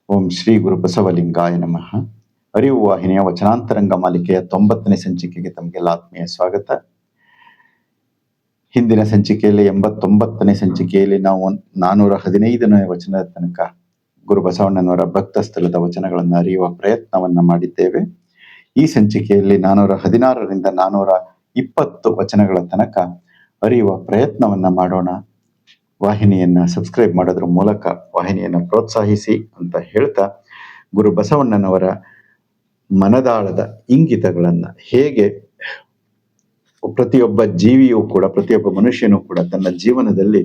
ಓಂ ಶ್ರೀ ಗುರು ಬಸವಲಿಂಗಾಯ ನಮಃ. ಅರಿವು ವಾಹಿನಿಯ ವಚನಾಂತರಂಗ ಮಾಲಿಕೆಯ 90ನೇ ಸಂಚಿಕೆಗೆ ತಮಗೆಲ್ಲ ಆತ್ಮೀಯ ಸ್ವಾಗತ. ಹಿಂದಿನ ಸಂಚಿಕೆಯಲ್ಲಿ 89ನೇ ಸಂಚಿಕೆಯಲ್ಲಿ ನಾವು 415ನೇ ವಚನದ ತನಕ ಗುರು ಬಸವಣ್ಣನವರ ಭಕ್ತ ಸ್ಥಳದ ವಚನಗಳನ್ನು ಅರಿಯುವ ಪ್ರಯತ್ನವನ್ನ ಮಾಡಿದ್ದೇವೆ. ಈ ಸಂಚಿಕೆಯಲ್ಲಿ 416ರಿಂದ 420 ವಚನಗಳ ತನಕ ಅರಿಯುವ ಪ್ರಯತ್ನವನ್ನ ಮಾಡೋಣ. ವಾಹಿನಿಯನ್ನ ಸಬ್ಸ್ಕ್ರೈಬ್ ಮಾಡೋದ್ರ ಮೂಲಕ ವಾಹಿನಿಯನ್ನ ಪ್ರೋತ್ಸಾಹಿಸಿ ಅಂತ ಹೇಳ್ತಾ, ಗುರು ಬಸವಣ್ಣನವರ ಮನದಾಳದ ಇಂಗಿತಗಳನ್ನ ಹೇಗೆ ಪ್ರತಿಯೊಬ್ಬ ಜೀವಿಯೂ ಕೂಡ, ಪ್ರತಿಯೊಬ್ಬ ಮನುಷ್ಯನೂ ಕೂಡ ತನ್ನ ಜೀವನದಲ್ಲಿ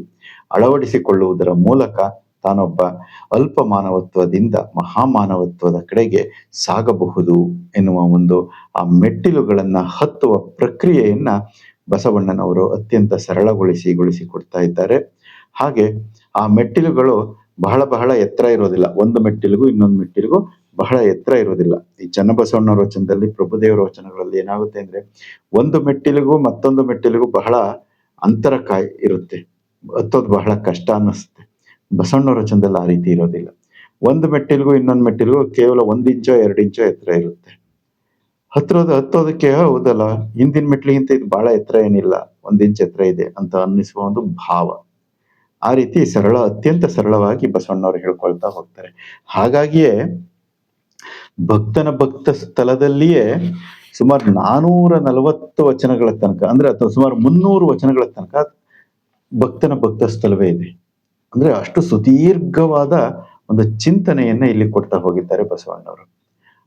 ಅಳವಡಿಸಿಕೊಳ್ಳುವುದರ ಮೂಲಕ ತಾನೊಬ್ಬ ಅಲ್ಪ ಮಾನವತ್ವದಿಂದ ಮಹಾಮಾನವತ್ವದ ಕಡೆಗೆ ಸಾಗಬಹುದು ಎನ್ನುವ ಒಂದು ಆ ಮೆಟ್ಟಿಲುಗಳನ್ನ ಹತ್ತುವ ಪ್ರಕ್ರಿಯೆಯನ್ನ ಬಸವಣ್ಣನವರು ಅತ್ಯಂತ ಸರಳಗೊಳಿಸಿ ಕೊಡ್ತಾ ಇದ್ದಾರೆ. ಹಾಗೆ ಆ ಮೆಟ್ಟಿಲುಗಳು ಬಹಳ ಎತ್ತರ ಇರೋದಿಲ್ಲ. ಒಂದು ಮೆಟ್ಟಿಲಿಗೂ ಇನ್ನೊಂದು ಮೆಟ್ಟಿಲಿಗೂ ಬಹಳ ಎತ್ತರ ಇರೋದಿಲ್ಲ. ಈ ಚನ್ನಬಸವಣ್ಣವರ ವಚನದಲ್ಲಿ, ಪ್ರಭುದೇವರ ವಚನಗಳಲ್ಲಿ ಏನಾಗುತ್ತೆ ಅಂದ್ರೆ, ಒಂದು ಮೆಟ್ಟಿಲಿಗೂ ಮತ್ತೊಂದು ಮೆಟ್ಟಿಲಿಗೂ ಬಹಳ ಅಂತರ ಇರುತ್ತೆ, ಹತ್ತೋದು ಬಹಳ ಕಷ್ಟ ಅನ್ನಿಸುತ್ತೆ. ಬಸವಣ್ಣವರ ವಚನದಲ್ಲಿ ಆ ರೀತಿ ಇರೋದಿಲ್ಲ. ಒಂದು ಮೆಟ್ಟಿಲಿಗೂ ಇನ್ನೊಂದು ಮೆಟ್ಟಿಲಿಗೂ ಕೇವಲ 1 ಇಂಚೋ 2 ಇಂಚೋ ಎತ್ತರ ಇರುತ್ತೆ. ಹತ್ತೋದಕ್ಕೆ ಹೌದಲ್ಲ, ಹಿಂದಿನ ಮೆಟ್ಲಿಗಿಂತ ಇದು ಬಹಳ ಎತ್ತರ ಏನಿಲ್ಲ, 1 ಇಂಚ್ ಎತ್ತರ ಇದೆ ಅಂತ ಅನ್ನಿಸುವ ಒಂದು ಭಾವ. ಆ ರೀತಿ ಅತ್ಯಂತ ಸರಳವಾಗಿ ಬಸವಣ್ಣವರು ಹೇಳ್ಕೊಳ್ತಾ ಹೋಗ್ತಾರೆ. ಹಾಗಾಗಿಯೇ ಭಕ್ತ ಸ್ಥಳದಲ್ಲಿಯೇ ಸುಮಾರು 440 ವಚನಗಳ ತನಕ, ಅಂದ್ರೆ ಅಥವಾ ಸುಮಾರು 300 ವಚನಗಳ ತನಕ ಭಕ್ತ ಸ್ಥಳವೇ ಇದೆ. ಅಂದ್ರೆ ಅಷ್ಟು ಸುದೀರ್ಘವಾದ ಒಂದು ಚಿಂತನೆಯನ್ನ ಇಲ್ಲಿ ಕೊಡ್ತಾ ಹೋಗಿದ್ದಾರೆ ಬಸವಣ್ಣವರು.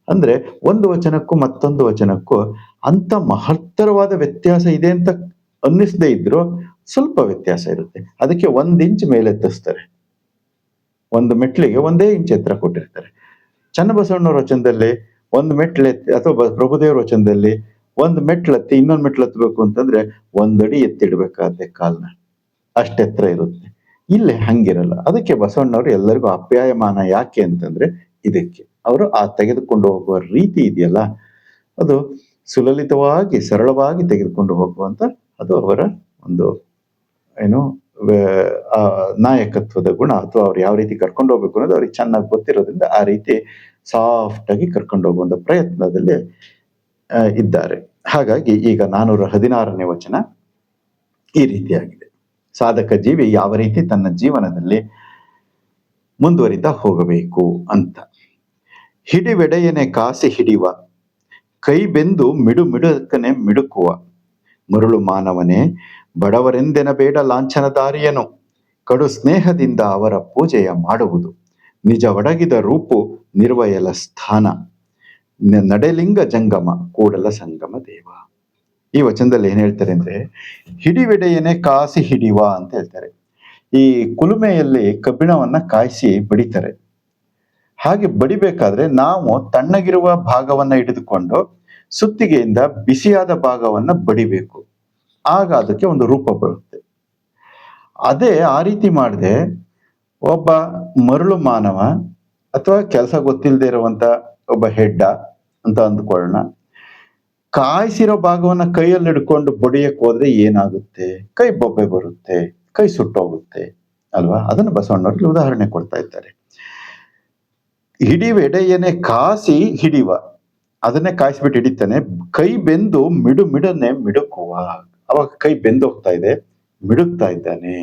ಅಂದ್ರೆ ಒಂದು ವಚನಕ್ಕೂ ಮತ್ತೊಂದು ವಚನಕ್ಕೂ ಅಂತ ಮಹತ್ತರವಾದ ವ್ಯತ್ಯಾಸ ಇದೆ ಅಂತ ಅನ್ನಿಸದೇ ಇದ್ರು ಸ್ವಲ್ಪ ವ್ಯತ್ಯಾಸ ಇರುತ್ತೆ. ಅದಕ್ಕೆ 1 ಇಂಚ್ ಮೇಲೆತ್ತಿಸ್ತಾರೆ. ಒಂದು ಮೆಟ್ಲಿಗೆ 1 ಇಂಚ್ ಎತ್ತರ ಕೊಟ್ಟಿರ್ತಾರೆ. ಚನ್ನಬಸವಣ್ಣವ್ರ ವಚನದಲ್ಲಿ ಒಂದು ಮೆಟ್ಲೆತ್ತಿ, ಅಥವಾ ಪ್ರಭುದೇವರ ವಚನದಲ್ಲಿ ಒಂದು ಮೆಟ್ಲತ್ತಿ ಇನ್ನೊಂದು ಮೆಟ್ಲತ್ತಬೇಕು ಅಂತಂದ್ರೆ 1 ಅಡಿ ಎತ್ತಿಡ್ಬೇಕಾದ್ರೆ ಕಾಲ್ನ, ಅಷ್ಟೆತ್ತರ ಇರುತ್ತೆ. ಇಲ್ಲೇ ಹಂಗಿರಲ್ಲ. ಅದಕ್ಕೆ ಬಸವಣ್ಣವರು ಎಲ್ಲರಿಗೂ ಅಪ್ಯಾಯಮಾನ. ಯಾಕೆ ಅಂತಂದ್ರೆ ಇದಕ್ಕೆ ಅವರು ಆ ತೆಗೆದುಕೊಂಡು ಹೋಗುವ ರೀತಿ ಇದೆಯಲ್ಲ, ಅದು ಸುಲಲಿತವಾಗಿ ಸರಳವಾಗಿ ತೆಗೆದುಕೊಂಡು ಹೋಗುವಂತ, ಅದು ಅವರ ಒಂದು ನಾಯಕತ್ವದ ಗುಣ, ಅಥವಾ ಅವ್ರು ಯಾವ ರೀತಿ ಕರ್ಕೊಂಡು ಹೋಗ್ಬೇಕು ಅನ್ನೋದು ಅವ್ರಿಗೆ ಚೆನ್ನಾಗಿ ಗೊತ್ತಿರೋದ್ರಿಂದ ಆ ರೀತಿ ಸಾಫ್ಟ್ ಆಗಿ ಕರ್ಕೊಂಡು ಹೋಗುವಂತ ಪ್ರಯತ್ನದಲ್ಲಿ ಇದ್ದಾರೆ. ಹಾಗಾಗಿ ಈಗ 416ನೇ ವಚನ ಈ ರೀತಿಯಾಗಿದೆ. ಸಾಧಕ ಜೀವಿ ಯಾವ ರೀತಿ ತನ್ನ ಜೀವನದಲ್ಲಿ ಮುಂದುವರಿತಾ ಹೋಗಬೇಕು ಅಂತ. ಹಿಡಿವೆಡೆಯನೆ ಕಾಸಿ ಹಿಡಿವ, ಕೈ ಬೆಂದು ಮಿಡುಕನೆ ಮಿಡುಕುವ, ಮರುಳು ಮಾನವನೇ ಬಡವರೆಂದೆನಬೇಡ ಲಾಂಛನದಾರಿಯನು, ಕಡು ಸ್ನೇಹದಿಂದ ಅವರ ಪೂಜೆಯ ಮಾಡುವುದು, ನಿಜ ಒಡಗಿದ ರೂಪು ನಿರ್ವಯಲ ಸ್ಥಾನ, ನಡೆಲಿಂಗ ಜಂಗಮ ಕೂಡಲ ಸಂಗಮ ದೇವ. ಈ ವಚನದಲ್ಲಿ ಏನ್ ಹೇಳ್ತಾರೆ ಅಂದ್ರೆ, ಹಿಡಿವೆಡೆಯನೆ ಕಾಸಿ ಹಿಡಿವ ಅಂತ ಹೇಳ್ತಾರೆ. ಈ ಕುಲುಮೆಯಲ್ಲಿ ಕಬ್ಬಿಣವನ್ನ ಕಾಯಿಸಿ ಬಡಿತಾರೆ. ಹಾಗೆ ಬಡಿಬೇಕಾದ್ರೆ ನಾವು ತಣ್ಣಗಿರುವ ಭಾಗವನ್ನ ಹಿಡಿದುಕೊಂಡು ಸುತ್ತಿಗೆಯಿಂದ ಬಿಸಿಯಾದ ಭಾಗವನ್ನ ಬಡಿಬೇಕು. ಆಗ ಅದಕ್ಕೆ ಒಂದು ರೂಪ ಬರುತ್ತೆ. ಅದೇ ಆ ರೀತಿ ಮಾಡದೆ ಒಬ್ಬ ಮರಳು ಮಾನವ ಅಥವಾ ಕೆಲಸ ಗೊತ್ತಿಲ್ಲದೆ ಇರುವಂತ ಒಬ್ಬ ಹೆಡ್ಡ ಅಂತ ಅಂದ್ಕೊಳ್ಳೋಣ, ಕಾಯಿಸಿರೋ ಭಾಗವನ್ನ ಕೈಯಲ್ಲಿ ಹಿಡ್ಕೊಂಡು ಬಡಿಯಕ್ ಹೋದ್ರೆ ಏನಾಗುತ್ತೆ? ಕೈ ಬೊಬ್ಬೆ ಬರುತ್ತೆ, ಕೈ ಸುಟ್ಟೋಗುತ್ತೆ ಅಲ್ವಾ? ಅದನ್ನು ಬಸವಣ್ಣವ್ರಿಗೆ ಉದಾಹರಣೆ ಕೊಡ್ತಾ ಇದ್ದಾರೆ. ಹಿಡಿವೆಡೆಯನೆ ಕಾಸಿ ಹಿಡಿವ, ಅದನ್ನೇ ಕಾಯಿಸ್ಬಿಟ್ಟು ಹಿಡಿತಾನೆ. ಕೈ ಬೆಂದು ಮಿಡನೆ ಮಿಡುಕುವ, ಅವಾಗ ಕೈ ಬೆಂದೋಗ್ತಾ ಇದೆ, ಮಿಡುಕ್ತಾ ಇದ್ದಾನೆ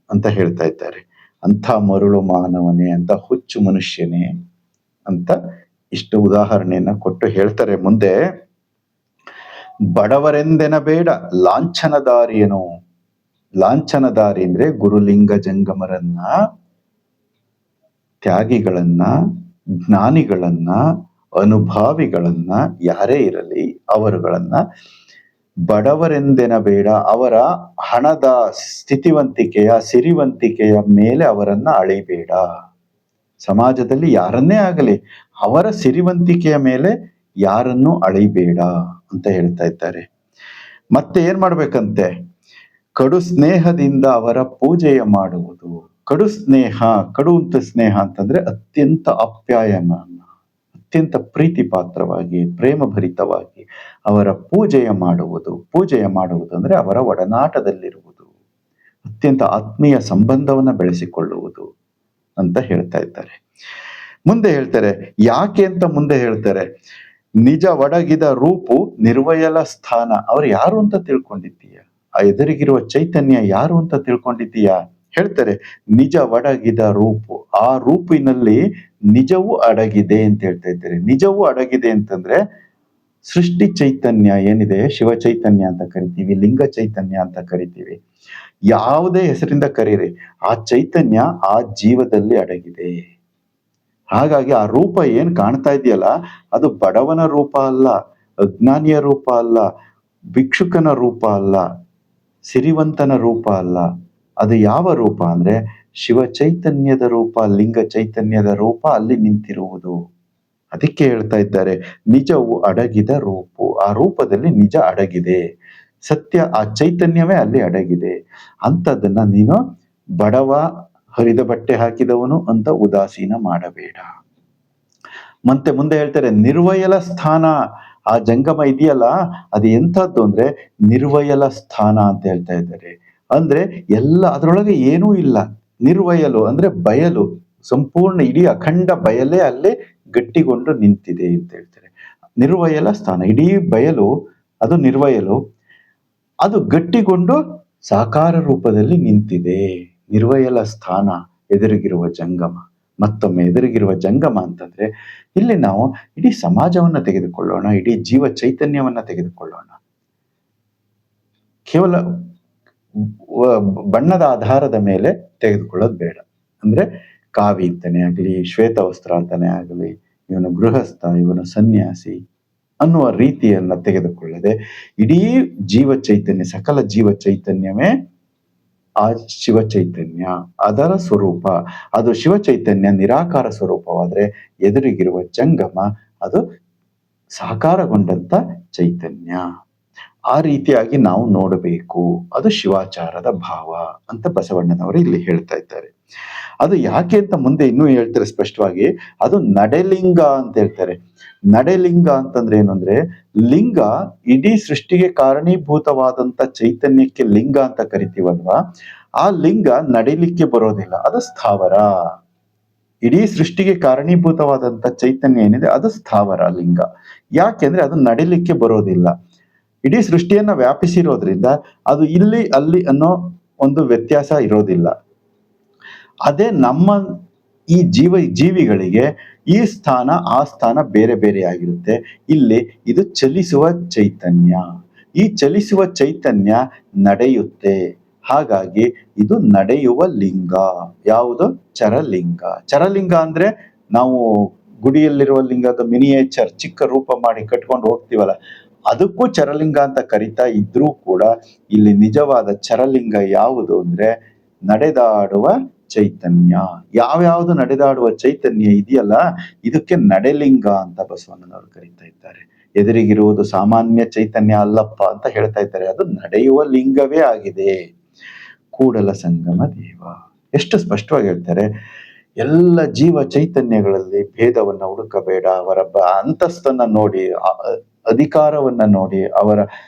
ಅಂತ ಹೇಳ್ತಾ ಇದ್ದಾರೆ. ಅಂಥ ಮರುಳು ಮಾನವನೇ, ಅಂತ ಹುಚ್ಚು ಮನುಷ್ಯನೇ ಅಂತ ಇಷ್ಟು ಉದಾಹರಣೆಯನ್ನ ಕೊಟ್ಟು ಹೇಳ್ತಾರೆ. ಮುಂದೆ ಬಡವರೆಂದೆನಬೇಡ ಲಾಂಛನದಾರಿಯನು. ಲಾಂಛನದಾರಿ ಅಂದ್ರೆ ಗುರುಲಿಂಗ ಜಂಗಮರನ್ನ, ತ್ಯಾಗಿಗಳನ್ನ, ಜ್ಞಾನಿಗಳನ್ನ, ಅನುಭಾವಿಗಳನ್ನ, ಯಾರೇ ಇರಲಿ ಅವರುಗಳನ್ನ ಬಡವರೆಂದೆನಬೇಡ, ಅವರ ಹಣದ ಸ್ಥಿತಿವಂತಿಕೆಯ ಸಿರಿವಂತಿಕೆಯ ಮೇಲೆ ಅವರನ್ನ ಅಳಿಬೇಡ. ಸಮಾಜದಲ್ಲಿ ಯಾರನ್ನೇ ಆಗಲಿ ಅವರ ಸಿರಿವಂತಿಕೆಯ ಮೇಲೆ ಯಾರನ್ನು ಅಳಿಬೇಡ ಅಂತ ಹೇಳ್ತಾ ಇದ್ದಾರೆ. ಮತ್ತೆ ಏನ್ ಮಾಡ್ಬೇಕಂತೆ? ಕಡು ಸ್ನೇಹದಿಂದ ಅವರ ಪೂಜೆಯ ಮಾಡುವುದು. ಕಡು ಸ್ನೇಹ, ಕಡು ಅಂತ ಸ್ನೇಹ ಅಂತಂದ್ರೆ ಅತ್ಯಂತ ಅಪ್ಯಾಯಮಾನ, ಅತ್ಯಂತ ಪ್ರೀತಿ ಪಾತ್ರವಾಗಿ, ಪ್ರೇಮ ಭರಿತವಾಗಿ ಅವರ ಪೂಜೆಯ ಮಾಡುವುದು ಅಂದ್ರೆ ಅವರ ಒಡನಾಟದಲ್ಲಿರುವುದು, ಅತ್ಯಂತ ಆತ್ಮೀಯ ಸಂಬಂಧವನ್ನ ಬೆಳೆಸಿಕೊಳ್ಳುವುದು ಅಂತ ಹೇಳ್ತಾ ಇದ್ದಾರೆ. ಮುಂದೆ ಹೇಳ್ತಾರೆ, ಯಾಕೆ ಅಂತ ಮುಂದೆ ಹೇಳ್ತಾರೆ, ನಿಜ ಒಡಗಿದ ರೂಪು ನಿರ್ವಯಲ ಸ್ಥಾನ. ಅವ್ರು ಯಾರು ಅಂತ ತಿಳ್ಕೊಂಡಿದ್ದೀಯ? ಆ ಎದುರಿಗಿರುವ ಚೈತನ್ಯ ಯಾರು ಅಂತ ತಿಳ್ಕೊಂಡಿದ್ದೀಯ? ಹೇಳ್ತಾರೆ, ನಿಜ ಒಡಗಿದ ರೂಪು, ಆ ರೂಪಿನಲ್ಲಿ ನಿಜವೂ ಅಡಗಿದೆ ಅಂತ ಹೇಳ್ತಾ ಇದ್ದಾರೆ. ನಿಜವೂ ಅಡಗಿದೆ ಅಂತಂದ್ರೆ ಸೃಷ್ಟಿ ಚೈತನ್ಯ ಏನಿದೆ, ಶಿವ ಚೈತನ್ಯ ಅಂತ ಕರಿತೀವಿ, ಲಿಂಗ ಚೈತನ್ಯ ಅಂತ ಕರಿತೀವಿ, ಯಾವುದೇ ಹೆಸರಿಂದ ಕರೀರಿ, ಆ ಚೈತನ್ಯ ಆ ಜೀವದಲ್ಲಿ ಅಡಗಿದೆ. ಹಾಗಾಗಿ ಆ ರೂಪ ಏನ್ ಕಾಣ್ತಾ ಇದೆಯಲ್ಲ, ಅದು ಬಡವನ ರೂಪ ಅಲ್ಲ, ಅಜ್ಞಾನಿಯ ರೂಪ ಅಲ್ಲ, ಭಿಕ್ಷುಕನ ರೂಪ ಅಲ್ಲ, ಸಿರಿವಂತನ ರೂಪ ಅಲ್ಲ. ಅದು ಯಾವ ರೂಪ ಅಂದ್ರೆ ಶಿವ ಚೈತನ್ಯದ ರೂಪ, ಲಿಂಗ ಚೈತನ್ಯದ ರೂಪ ಅಲ್ಲಿ ನಿಂತಿರುವುದು. ಅದಕ್ಕೆ ಹೇಳ್ತಾ ಇದ್ದಾರೆ, ನಿಜವು ಅಡಗಿದ ರೂಪು, ಆ ರೂಪದಲ್ಲಿ ನಿಜ ಅಡಗಿದೆ, ಸತ್ಯ ಆ ಚೈತನ್ಯವೇ ಅಲ್ಲಿ ಅಡಗಿದೆ. ಅಂತದನ್ನ ನೀನು ಬಡವ, ಹರಿದ ಬಟ್ಟೆ ಹಾಕಿದವನು ಅಂತ ಉದಾಸೀನ ಮಾಡಬೇಡ. ಮತ್ತೆ ಮುಂದೆ ಹೇಳ್ತಾರೆ, ನಿರ್ವಯಲ ಸ್ಥಾನ, ಆ ಜಂಗಮ ಇದೆಯಲ್ಲ ಅದು ಎಂಥದ್ದು ಅಂದ್ರೆ ನಿರ್ವಯಲ ಸ್ಥಾನ ಅಂತ ಹೇಳ್ತಾ ಇದ್ದಾರೆ. ಅಂದ್ರೆ ಎಲ್ಲ ಅದರೊಳಗೆ ಏನೂ ಇಲ್ಲ. ನಿರ್ವಯಲು ಅಂದ್ರೆ ಬಯಲು, ಸಂಪೂರ್ಣ ಇಡೀ ಅಖಂಡ ಬಯಲೇ ಅಲ್ಲೇ ಗಟ್ಟಿಗೊಂಡು ನಿಂತಿದೆ ಅಂತ ಹೇಳ್ತಾರೆ. ನಿರ್ವಯಲ ಸ್ಥಾನ, ಇಡೀ ಬಯಲು ಅದು ನಿರ್ವಯಲು, ಅದು ಗಟ್ಟಿಗೊಂಡು ಸಾಕಾರ ರೂಪದಲ್ಲಿ ನಿಂತಿದೆ. ನಿರ್ವಯಲ ಸ್ಥಾನ ಎದುರಿಗಿರುವ ಜಂಗಮ. ಮತ್ತೊಮ್ಮೆ ಎದುರಿಗಿರುವ ಜಂಗಮ ಅಂತಂದ್ರೆ ಇಲ್ಲಿ ನಾವು ಇಡೀ ಸಮಾಜವನ್ನ ತೆಗೆದುಕೊಳ್ಳೋಣ, ಇಡೀ ಜೀವ ಚೈತನ್ಯವನ್ನ ತೆಗೆದುಕೊಳ್ಳೋಣ. ಕೇವಲ ಬಣ್ಣದ ಆಧಾರದ ಮೇಲೆ ತೆಗೆದುಕೊಳ್ಳೋದು ಬೇಡ. ಅಂದ್ರೆ ಕಾವಿ ಅಂತಾನೆ ಆಗಲಿ, ಶ್ವೇತ ವಸ್ತ್ರ ಅಂತಾನೆ ಆಗಲಿ, ಇವನು ಗೃಹಸ್ಥ, ಇವನು ಸನ್ಯಾಸಿ ಅನ್ನುವ ರೀತಿಯನ್ನ ತೆಗೆದುಕೊಳ್ಳದೆ ಇಡೀ ಜೀವ ಚೈತನ್ಯ, ಸಕಲ ಜೀವ ಚೈತನ್ಯವೇ ಆ ಶಿವ ಚೈತನ್ಯ, ಅದರ ಸ್ವರೂಪ. ಅದು ಶಿವ ಚೈತನ್ಯ ನಿರಾಕಾರ ಸ್ವರೂಪವಾದ್ರೆ ಎದುರಿಗಿರುವ ಜಂಗಮ ಅದು ಸಾಕಾರಗೊಂಡಂತ ಚೈತನ್ಯ. ಆ ರೀತಿಯಾಗಿ ನಾವು ನೋಡಬೇಕು. ಅದು ಶಿವಾಚಾರದ ಭಾವ ಅಂತ ಬಸವಣ್ಣನವರು ಇಲ್ಲಿ ಹೇಳ್ತಾ ಇದ್ದಾರೆ. ಅದು ಯಾಕೆ ಅಂತ ಮುಂದೆ ಇನ್ನೂ ಹೇಳ್ತಾರೆ ಸ್ಪಷ್ಟವಾಗಿ, ಅದು ನಡೆಲಿಂಗ ಅಂತ ಹೇಳ್ತಾರೆ. ನಡೆಲಿಂಗ ಅಂತಂದ್ರೆ ಏನು ಅಂದ್ರೆ, ಲಿಂಗ ಇಡೀ ಸೃಷ್ಟಿಗೆ ಕಾರಣೀಭೂತವಾದಂತ ಚೈತನ್ಯಕ್ಕೆ ಲಿಂಗ ಅಂತ ಕರಿತೀವಲ್ವಾ, ಆ ಲಿಂಗ ನಡಿಲಿಕ್ಕೆ ಬರೋದಿಲ್ಲ, ಅದು ಸ್ಥಾವರ. ಇಡೀ ಸೃಷ್ಟಿಗೆ ಕಾರಣೀಭೂತವಾದಂತ ಚೈತನ್ಯ ಏನಿದೆ ಅದು ಸ್ಥಾವರ ಲಿಂಗ. ಯಾಕೆಂದ್ರೆ ಅದು ನಡಿಲಿಕ್ಕೆ ಬರೋದಿಲ್ಲ. ಇಡೀ ಸೃಷ್ಟಿಯನ್ನ ವ್ಯಾಪಿಸಿರೋದ್ರಿಂದ ಅದು ಇಲ್ಲಿ ಅಲ್ಲಿ ಅನ್ನೋ ಒಂದು ವ್ಯತ್ಯಾಸ ಇರೋದಿಲ್ಲ. ಅದೇ ನಮ್ಮ ಈ ಜೀವಿಗಳಿಗೆ ಈ ಸ್ಥಾನ ಆ ಸ್ಥಾನ ಬೇರೆ ಬೇರೆ ಆಗಿರುತ್ತೆ. ಇಲ್ಲಿ ಇದು ಚಲಿಸುವ ಚೈತನ್ಯ, ಈ ಚಲಿಸುವ ಚೈತನ್ಯ ನಡೆಯುತ್ತೆ. ಹಾಗಾಗಿ ಇದು ನಡೆಯುವ ಲಿಂಗ. ಯಾವುದು? ಚರಲಿಂಗ. ಚರಲಿಂಗ ಅಂದ್ರೆ ನಾವು ಗುಡಿಯಲ್ಲಿರುವ ಲಿಂಗದ ಮಿನಿಯೇಚರ್ ಚಿಕ್ಕ ರೂಪ ಮಾಡಿ ಕಟ್ಕೊಂಡು ಹೋಗ್ತೀವಲ್ಲ, ಅದಕ್ಕೂ ಚರಲಿಂಗ ಅಂತ ಕರಿತಾ ಇದ್ರೂ ಕೂಡ ಇಲ್ಲಿ ನಿಜವಾದ ಚರಲಿಂಗ ಯಾವುದು ಅಂದ್ರೆ ನಡೆದಾಡುವ ಚೈತನ್ಯ. ಯಾವ್ಯಾವುದು ನಡೆದಾಡುವ ಚೈತನ್ಯ ಇದೆಯಲ್ಲ, ಇದಕ್ಕೆ ನಡೆಲಿಂಗ ಅಂತ ಬಸವಣ್ಣನವರು ಕರೀತಾ ಇದ್ದಾರೆ. ಎದುರಿಗಿರುವುದು ಸಾಮಾನ್ಯ ಚೈತನ್ಯ ಅಲ್ಲಪ್ಪ ಅಂತ ಹೇಳ್ತಾ ಇದ್ದಾರೆ, ಅದು ನಡೆಯುವ ಲಿಂಗವೇ ಆಗಿದೆ. ಕೂಡಲ ಸಂಗಮ ದೇವ ಎಷ್ಟು ಸ್ಪಷ್ಟವಾಗಿ ಹೇಳ್ತಾರೆ. ಎಲ್ಲ ಜೀವ ಚೈತನ್ಯಗಳಲ್ಲಿ ಭೇದವನ್ನ ಹುಡುಕಬೇಡ. ಅವರ ಅಂತಸ್ತನ್ನ ನೋಡಿ, ಅಧಿಕಾರವನ್ನ ನೋಡಿ, ಅವರ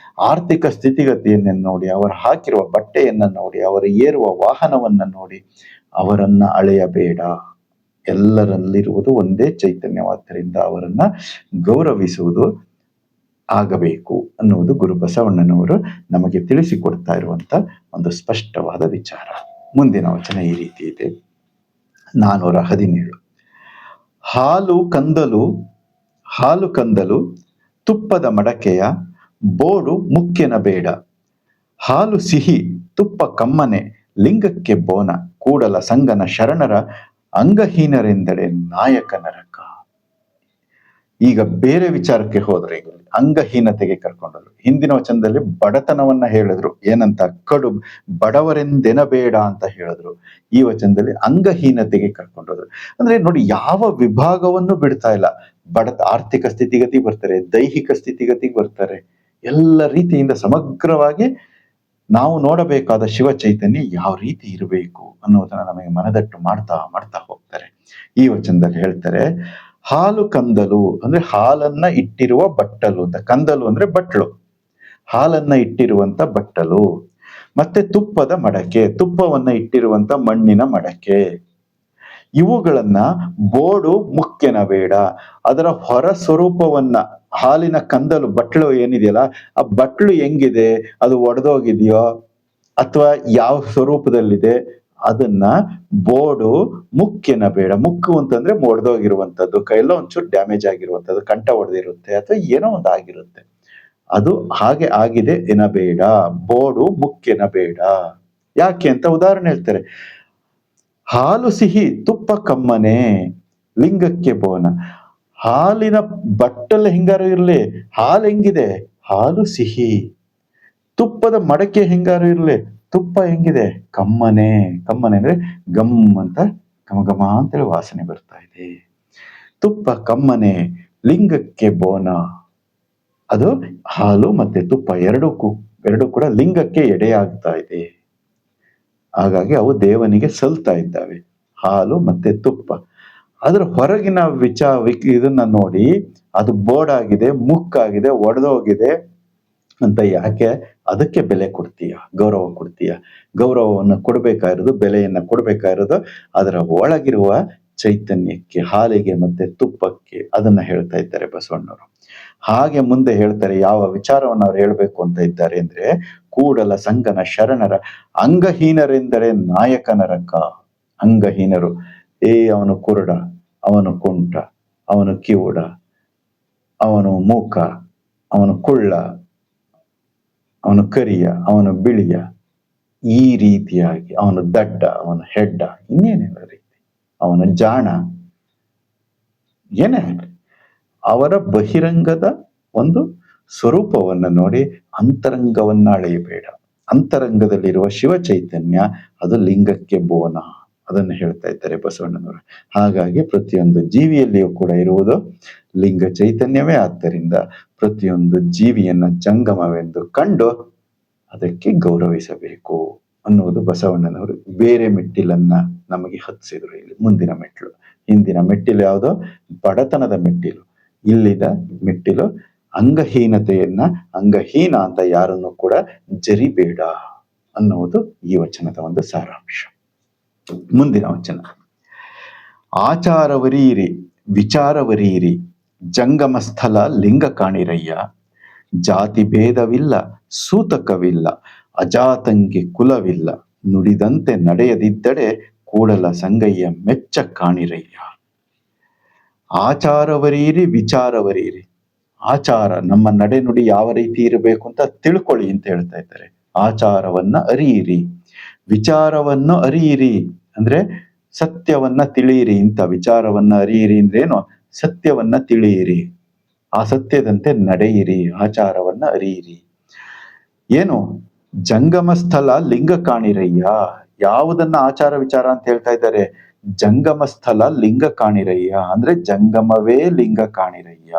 ಆರ್ಥಿಕ ಸ್ಥಿತಿಗತಿಯನ್ನ ನೋಡಿ, ಅವರು ಹಾಕಿರುವ ಬಟ್ಟೆಯನ್ನ ನೋಡಿ, ಅವರು ಏರುವ ವಾಹನವನ್ನ ನೋಡಿ ಅವರನ್ನ ಅಳೆಯಬೇಡ. ಎಲ್ಲರಲ್ಲಿರುವುದು ಒಂದೇ ಚೈತನ್ಯವಾದ್ದರಿಂದ ಅವರನ್ನ ಗೌರವಿಸುವುದು ಆಗಬೇಕು ಅನ್ನುವುದು ಗುರು ಬಸವಣ್ಣನವರು ನಮಗೆ ತಿಳಿಸಿಕೊಡ್ತಾ ಇರುವಂತ ಒಂದು ಸ್ಪಷ್ಟವಾದ ವಿಚಾರ. ಮುಂದಿನ ವಚನ ಈ ರೀತಿ ಇದೆ, 417. ಹಾಲು ಕಂದಲು ತುಪ್ಪದ ಮಡಕೆಯ ಬೋಡು ಮುಖ್ಯನ ಬೇಡ. ಹಾಲು ಸಿಹಿ ತುಪ್ಪ ಕಮ್ಮನೆ ಲಿಂಗಕ್ಕೆ ಬೋನ. ಕೂಡಲ ಸಂಗನ ಶರಣರ ಅಂಗಹೀನರೆಂದಡೆ ನಾಯಕ ನರಕ. ಈಗ ಬೇರೆ ವಿಚಾರಕ್ಕೆ ಹೋದ್ರೆ, ಈಗ ಅಂಗಹೀನತೆಗೆ ಕರ್ಕೊಂಡರು. ಹಿಂದಿನ ವಚನದಲ್ಲಿ ಬಡತನವನ್ನ ಹೇಳಿದ್ರು, ಏನಂತ? ಕಡು ಬಡವರೆಂದೆನಬೇಡ ಅಂತ ಹೇಳಿದ್ರು. ಈ ವಚನದಲ್ಲಿ ಅಂಗಹೀನತೆಗೆ ಕರ್ಕೊಂಡೋದ್ರು. ಅಂದ್ರೆ ನೋಡಿ, ಯಾವ ವಿಭಾಗವನ್ನು ಬಿಡ್ತಾ ಇಲ್ಲ. ಆರ್ಥಿಕ ಸ್ಥಿತಿಗತಿ ಬರ್ತಾರೆ, ದೈಹಿಕ ಸ್ಥಿತಿಗತಿಗೆ ಬರ್ತಾರೆ, ಎಲ್ಲ ರೀತಿಯಿಂದ ಸಮಗ್ರವಾಗಿ ನಾವು ನೋಡಬೇಕಾದ ಶಿವ ಚೈತನ್ಯ ಯಾವ ರೀತಿ ಇರಬೇಕು ಅನ್ನೋದನ್ನ ನಮಗೆ ಮನದಟ್ಟು ಮಾಡ್ತಾ ಮಾಡ್ತಾ ಹೋಗ್ತಾರೆ. ಈ ವಚನದಲ್ಲಿ ಹೇಳ್ತಾರೆ, ಹಾಲು ಕಂದಲು ಅಂದ್ರೆ ಹಾಲನ್ನ ಇಟ್ಟಿರುವ ಬಟ್ಟಲು ಅಂತ. ಕಂದಲು ಅಂದ್ರೆ ಬಟ್ಲು, ಹಾಲನ್ನ ಇಟ್ಟಿರುವಂತ ಬಟ್ಟಲು. ಮತ್ತೆ ತುಪ್ಪದ ಮಡಕೆ, ತುಪ್ಪವನ್ನ ಇಟ್ಟಿರುವಂತ ಮಣ್ಣಿನ ಮಡಕೆ. ಇವುಗಳನ್ನ ಬೋಡು ಮುಖ್ಯನ ಬೇಡ, ಅದರ ಹೊರ ಸ್ವರೂಪವನ್ನ, ಹಾಲಿನ ಕಂದಲು ಬಟ್ಲು ಏನಿದೆಯಲ್ಲ, ಆ ಬಟ್ಲು ಹೆಂಗಿದೆ, ಅದು ಒಡೆದೋಗಿದೆಯೋ ಅಥವಾ ಯಾವ ಸ್ವರೂಪದಲ್ಲಿದೆ, ಅದನ್ನ ಬೋಡು ಮುಖ್ಯನ ಬೇಡ. ಮುಕ್ಕು ಅಂತಂದ್ರೆ ಒಡೆದೋಗಿರುವಂತದ್ದು, ಕೈಯೆಲ್ಲ ಒಂಚೂರು ಡ್ಯಾಮೇಜ್ ಆಗಿರುವಂತದ್ದು, ಕಂಠ ಒಡೆದಿರುತ್ತೆ ಅಥವಾ ಏನೋ ಒಂದು ಆಗಿರುತ್ತೆ, ಅದು ಹಾಗೆ ಆಗಿದೆ ಎನಬೇಡ, ಬೋಡು ಮುಖ್ಯನ ಬೇಡ. ಯಾಕೆ ಅಂತ ಉದಾಹರಣೆ ಹೇಳ್ತಾರೆ. ಹಾಲು ಸಿಹಿ ತುಪ್ಪ ಕಮ್ಮನೆ, ಲಿಂಗಕ್ಕೆ ಬೋನ. ಹಾಲಿನ ಬಟ್ಟಲು ಹೆಂಗಾರು ಇರ್ಲಿ, ಹಾಲು ಹೆಂಗಿದೆ, ಹಾಲು ಸಿಹಿ. ತುಪ್ಪದ ಮಡಕೆ ಹೆಂಗಾರು ಇರ್ಲಿ, ತುಪ್ಪ ಹೆಂಗಿದೆ, ಕಮ್ಮನೆ. ಕಮ್ಮನೆ ಅಂದ್ರೆ ಗಮ್ ಅಂತ, ಘಮ ಘಮ ಅಂತೇಳಿ ವಾಸನೆ ಬರ್ತಾ ಇದೆ. ತುಪ್ಪ ಕಮ್ಮನೆ, ಲಿಂಗಕ್ಕೆ ಬೋನ. ಅದು ಹಾಲು ಮತ್ತೆ ತುಪ್ಪ ಎರಡು ಕೂಡ ಲಿಂಗಕ್ಕೆ ಎಡೆಯಾಗ್ತಾ ಇದೆ. ಹಾಗಾಗಿ ಅವು ದೇವನಿಗೆ ಸಲ್ತಾ ಇದ್ದಾವೆ, ಹಾಲು ಮತ್ತೆ ತುಪ್ಪ. ಅದ್ರ ಹೊರಗಿನ ಇದನ್ನ ನೋಡಿ ಅದು ಬೋರ್ಡಾಗಿದೆ, ಮುಕ್ಕಾಗಿದೆ, ಒಡೆದೋಗಿದೆ ಅಂತ ಯಾಕೆ ಅದಕ್ಕೆ ಬೆಲೆ ಕೊಡ್ತೀಯ, ಗೌರವ ಕೊಡ್ತೀಯ? ಗೌರವವನ್ನು ಕೊಡ್ಬೇಕಾಗಿರೋದು, ಬೆಲೆಯನ್ನ ಕೊಡ್ಬೇಕಾಗಿರೋದು ಅದರ ಒಳಗಿರುವ ಚೈತನ್ಯಕ್ಕೆ, ಹಾಲಿಗೆ ಮತ್ತೆ ತುಪ್ಪಕ್ಕೆ. ಅದನ್ನ ಹೇಳ್ತಾ ಇದ್ದಾರೆ ಬಸವಣ್ಣವರು. ಹಾಗೆ ಮುಂದೆ ಹೇಳ್ತಾರೆ, ಯಾವ ವಿಚಾರವನ್ನು ಅವ್ರು ಹೇಳ್ಬೇಕು ಅಂತ ಇದ್ದಾರೆ ಅಂದ್ರೆ, ಕೂಡಲ ಸಂಗನ ಶರಣರ ಅಂಗಹೀನರೆಂದರೆ ನಾಯಕನ ರಕ. ಅಂಗಹೀನರು, ಅವನು ಕುರುಡ, ಅವನು ಕುಂಟ, ಅವನು ಕಿವುಡ, ಅವನು ಮೂಕ, ಅವನು ಕುಳ್ಳ, ಅವನು ಕರಿಯ, ಅವನು ಬಿಳಿಯ, ಈ ರೀತಿಯಾಗಿ ಅವನು ದಡ್ಡ, ಅವನು ಹೆಡ್ಡ, ಇನ್ನೇನೇನೋ ರೀತಿ, ಅವನು ಜಾಣ, ಏನೇ ಅವರ ಬಹಿರಂಗದ ಒಂದು ಸ್ವರೂಪವನ್ನು ನೋಡಿ ಅಂತರಂಗವನ್ನ ಅಳೆಯಬೇಡ. ಅಂತರಂಗದಲ್ಲಿರುವ ಶಿವ ಚೈತನ್ಯ ಅದು ಲಿಂಗಕ್ಕೆ ಬೋನ. ಅದನ್ನು ಹೇಳ್ತಾ ಇದ್ದಾರೆ ಬಸವಣ್ಣನವರು. ಹಾಗಾಗಿ ಪ್ರತಿಯೊಂದು ಜೀವಿಯಲ್ಲಿಯೂ ಕೂಡ ಇರುವುದು ಲಿಂಗ ಚೈತನ್ಯವೇ. ಆದ್ದರಿಂದ ಪ್ರತಿಯೊಂದು ಜೀವಿಯನ್ನ ಜಂಗಮವೆಂದು ಕಂಡು ಅದಕ್ಕೆ ಗೌರವಿಸಬೇಕು ಅನ್ನುವುದು ಬಸವಣ್ಣನವರು ಬೇರೆ ಮೆಟ್ಟಿಲನ್ನ ನಮಗೆ ಹತ್ತಿಸಿದ್ರು. ಇಲ್ಲಿ ಮುಂದಿನ ಮೆಟ್ಟಿಲು, ಹಿಂದಿನ ಮೆಟ್ಟಿಲು ಯಾವುದೋ ಬಡತನದ ಮೆಟ್ಟಿಲು, ಇಲ್ಲಿದ ಮೆಟ್ಟಿಲು ಅಂಗಹೀನತೆಯನ್ನ, ಅಂಗಹೀನ ಅಂತ ಯಾರನ್ನು ಕೂಡ ಜರಿಬೇಡ ಅನ್ನುವುದು ಈ ವಚನದ ಒಂದು ಸಾರಾಂಶ. ಮುಂದಿನ ವಚನ, ಆಚಾರವರೀರಿ ವಿಚಾರವರೀರಿ ಜಂಗಮ ಸ್ಥಳ ಲಿಂಗ ಕಾಣಿರಯ್ಯ. ಜಾತಿ ಭೇದವಿಲ್ಲ ಸೂತಕವಿಲ್ಲ ಅಜಾತಂಗೆ ಕುಲವಿಲ್ಲ. ನುಡಿದಂತೆ ನಡೆಯದಿದ್ದಡೆ ಕೂಡಲ ಸಂಗಯ್ಯ ಮೆಚ್ಚ ಕಾಣಿರಯ್ಯ. ಆಚಾರವರೀರಿ ವಿಚಾರವರೀರಿ. ಆಚಾರ, ನಮ್ಮ ನಡೆನುಡಿ ಯಾವ ರೀತಿ ಇರಬೇಕು ಅಂತ ತಿಳ್ಕೊಳ್ಳಿ ಅಂತ ಹೇಳ್ತಾ ಇದ್ದಾರೆ. ಆಚಾರವನ್ನ ಅರಿಯಿರಿ, ವಿಚಾರವನ್ನು ಅರಿಯಿರಿ ಅಂದ್ರೆ ಸತ್ಯವನ್ನ ತಿಳಿಯಿರಿ ಅಂತ. ವಿಚಾರವನ್ನ ಅರಿಯಿರಿ ಅಂದ್ರೆ ಏನು, ಸತ್ಯವನ್ನ ತಿಳಿಯಿರಿ, ಆ ಸತ್ಯದಂತೆ ನಡೆಯಿರಿ, ಆಚಾರವನ್ನ ಅರಿಯಿರಿ. ಏನು, ಜಂಗಮ ಸ್ಥಳ ಲಿಂಗ ಕಾಣಿರಯ್ಯ. ಯಾವುದನ್ನ ಆಚಾರ ವಿಚಾರ ಅಂತ ಹೇಳ್ತಾ ಇದ್ದಾರೆ? ಜಂಗಮ ಸ್ಥಳ ಲಿಂಗ ಕಾಣಿರಯ್ಯ ಅಂದ್ರೆ ಜಂಗಮವೇ ಲಿಂಗ ಕಾಣಿರಯ್ಯ.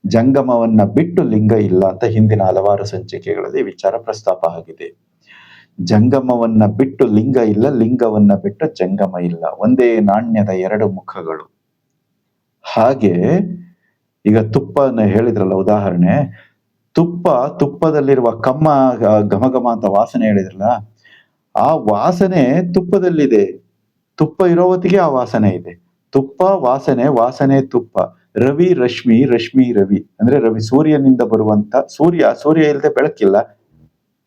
ಜಂಗಮವನ್ನ ಬಿಟ್ಟು ಲಿಂಗ ಇಲ್ಲ ಅಂತ ಹಿಂದಿನ ಹಲವಾರು ಸಂಚಿಕೆಗಳಲ್ಲಿ ವಿಚಾರ ಪ್ರಸ್ತಾಪ ಆಗಿದೆ. ಜಂಗಮವನ್ನ ಬಿಟ್ಟು ಲಿಂಗ ಇಲ್ಲ, ಲಿಂಗವನ್ನ ಬಿಟ್ಟು ಜಂಗಮ ಇಲ್ಲ. ಒಂದೇ ನಾಣ್ಯದ ಎರಡು ಮುಖಗಳು. ಹಾಗೆ ಈಗ ತುಪ್ಪನ ಹೇಳಿದ್ರಲ್ಲ ಉದಾಹರಣೆ, ತುಪ್ಪದಲ್ಲಿರುವ ಕಮ್ಮ ಘಮ ಅಂತ ವಾಸನೆ ಹೇಳಿದ್ರಲ್ಲ, ಆ ವಾಸನೆ ತುಪ್ಪದಲ್ಲಿದೆ. ತುಪ್ಪ ಇರೋ ಹೊತ್ತಿಗೆ ಆ ವಾಸನೆ ಇದೆ. ತುಪ್ಪ ವಾಸನೆ, ವಾಸನೆ ತುಪ್ಪ. ರವಿ ರಶ್ಮಿ, ರಶ್ಮಿ ರವಿ ಅಂದ್ರೆ ರವಿ, ಸೂರ್ಯನಿಂದ ಬರುವಂತ, ಸೂರ್ಯ ಇಲ್ಲದೆ ಬೆಳಕಿಲ್ಲ